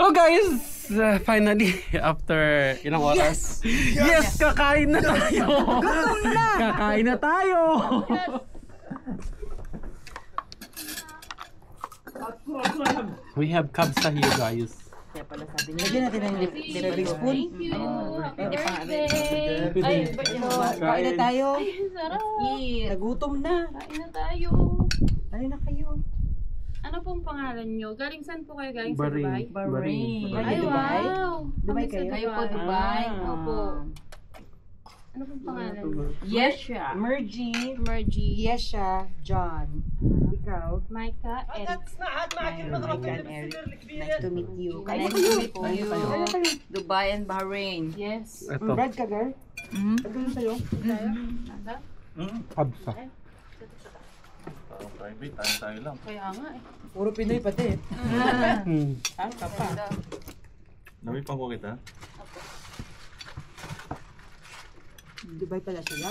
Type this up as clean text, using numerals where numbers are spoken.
Oh guys, finally after ilang oras. Yes, kakain na tayo. Kakain na tayo. We have kabsa here, guys. Kaya pala sabi niya. Lagyan natin ng libre spoon. Thank you. Hindi pa nga. Ay, Kain na tayo. ay, sarap. Nagutom na. Kain na tayo. Ano na kayo? Ano pong pangalan nyo? Galing saan po kayo? Galing Bahrain. sa Dubai? Ay, Dubai? wow. Dubai Kami sa kayo? Kayo po, Dubai? Opo. Ano pong pangalan? Yesha. Mergy. Mergy. Yesha. John. Ikaw? Micah. Eric. Mike and Eric. Nice to meet you. Nice to meet you. Dubai and Bahrain. Yes. Ito, Brad ka, girl? Ano sa'yo? kabsa. Private, tayo lang. Kaya nga eh. Puro Pinoy pati. Ang kapa. Nami pang ko kita. Dubai pala sila.